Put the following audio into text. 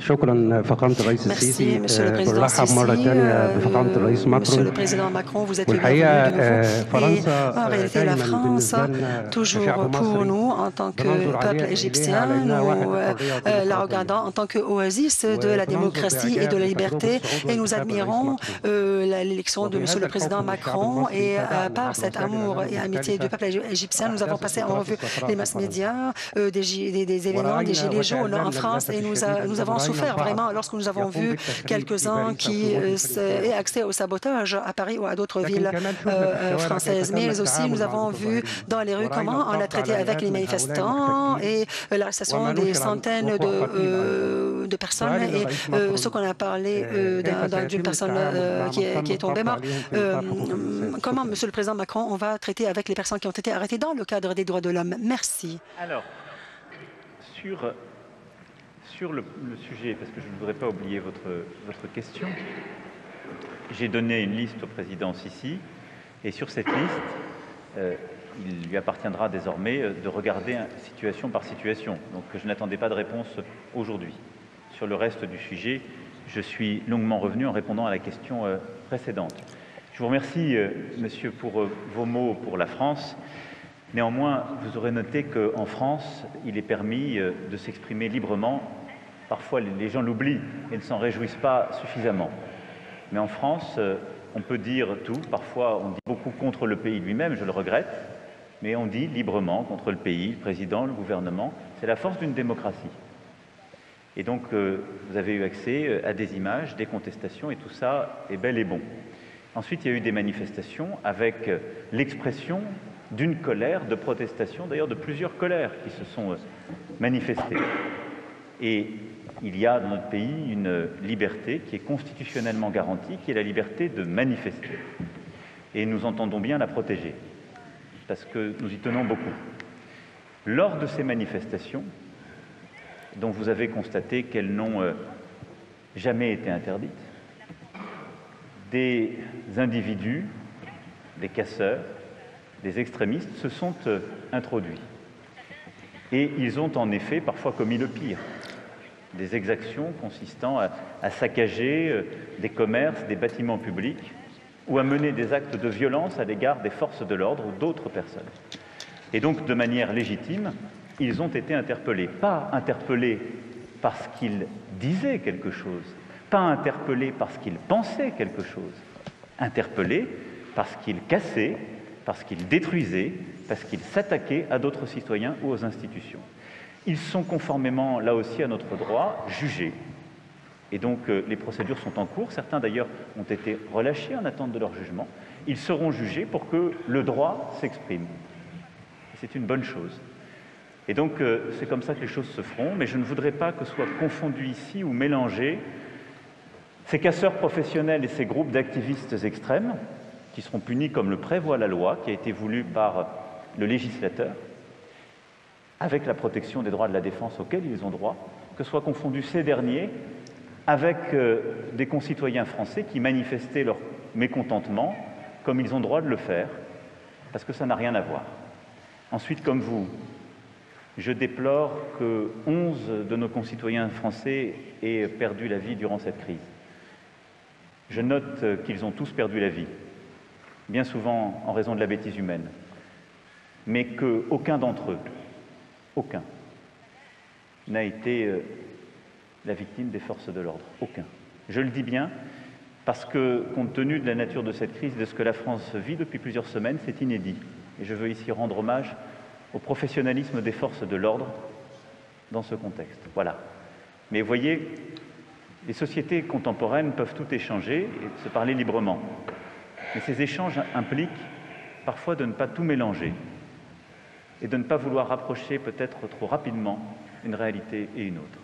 شكرا فخامة الرئيس Merci, السيسي. Monsieur le Président برحب مرة Sisi. تانية بفخامة الرئيس Monsieur le ماكرون. Président Macron, vous êtes le bienvenu والحقيقة de nouveau. Et فرنسا en réalité, la دايما France, بالنسبة لنا toujours كشعب pour مصري nous, en tant que بننظر peuple إليها على égyptien, إنها واحد nous الحرية la والديمقراطية. regardons en tant qu'oasis de la وبننظر démocratie et de la بإعجاب بتجربة liberté. صعود Et nous وانتخاب الرئيس admirons ماكرون. l'élection de Monsieur le Président Macron. Et par cet amour et amitié du peuple égyptien, nous avons passé en revue les mass médias, des événements, des gilets jaunes en France. Et nous avons souffert vraiment lorsque nous avons vu quelques-uns qui aient accès au sabotage à Paris ou à d'autres villes françaises. Mais aussi, nous avons vu dans les rues comment on a traité avec les manifestants et l'arrestation des centaines de personnes et ce qu'on a parlé d'une personne qui est tombée morte. Comment, Monsieur le Président Macron, on va traiter avec les personnes qui ont été arrêtées dans le cadre des droits de l'homme? Merci. Alors, sur le sujet, parce que je ne voudrais pas oublier votre question, j'ai donné une liste au président Sisi, et sur cette liste, il lui appartiendra désormais de regarder situation par situation. Donc je n'attendais pas de réponse aujourd'hui. Sur le reste du sujet, je suis longuement revenu en répondant à la question précédente. Je vous remercie, monsieur, pour vos mots pour la France. Néanmoins, vous aurez noté qu'en France, il est permis de s'exprimer librement. Parfois, les gens l'oublient et ne s'en réjouissent pas suffisamment. Mais en France, on peut dire tout. Parfois, on dit beaucoup contre le pays lui-même, je le regrette. Mais on dit librement contre le pays, le président, le gouvernement. C'est la force d'une démocratie. Et donc, vous avez eu accès à des images, des contestations, et tout ça est bel et bon. Ensuite, il y a eu des manifestations avec l'expression d'une colère, de protestation, d'ailleurs de plusieurs colères qui se sont manifestées. Et il y a dans notre pays une liberté qui est constitutionnellement garantie, qui est la liberté de manifester. Et nous entendons bien la protéger, parce que nous y tenons beaucoup. Lors de ces manifestations, dont vous avez constaté qu'elles n'ont jamais été interdites, des individus, des casseurs, des extrémistes se sont introduits. Et ils ont en effet parfois commis le pire. Des exactions consistant à saccager des commerces, des bâtiments publics, ou à mener des actes de violence à l'égard des forces de l'ordre ou d'autres personnes. Et donc, de manière légitime, ils ont été interpellés. Pas interpellés parce qu'ils disaient quelque chose, pas interpellés parce qu'ils pensaient quelque chose, interpellés parce qu'ils cassaient, parce qu'ils détruisaient, parce qu'ils s'attaquaient à d'autres citoyens ou aux institutions. Ils sont conformément, là aussi, à notre droit, jugés. Et donc, les procédures sont en cours. Certains, d'ailleurs, ont été relâchés en attente de leur jugement. Ils seront jugés pour que le droit s'exprime. C'est une bonne chose. Et donc, c'est comme ça que les choses se feront. Mais je ne voudrais pas que soient confondus ici ou mélangés ces casseurs professionnels et ces groupes d'activistes extrêmes qui seront punis comme le prévoit la loi, qui a été voulue par le législateur, avec la protection des droits de la défense auxquels ils ont droit, que soient confondus ces derniers avec des concitoyens français qui manifestaient leur mécontentement comme ils ont droit de le faire, parce que ça n'a rien à voir. Ensuite, comme vous, je déplore que 11 de nos concitoyens français aient perdu la vie durant cette crise. Je note qu'ils ont tous perdu la vie, bien souvent en raison de la bêtise humaine, mais qu'aucun d'entre eux, aucun, n'a été la victime des forces de l'ordre. Aucun. Je le dis bien parce que, compte tenu de la nature de cette crise, de ce que la France vit depuis plusieurs semaines, c'est inédit. Et je veux ici rendre hommage au professionnalisme des forces de l'ordre dans ce contexte. Voilà. Mais vous voyez, les sociétés contemporaines peuvent tout échanger et se parler librement. Mais ces échanges impliquent parfois de ne pas tout mélanger et de ne pas vouloir rapprocher peut-être trop rapidement une réalité et une autre.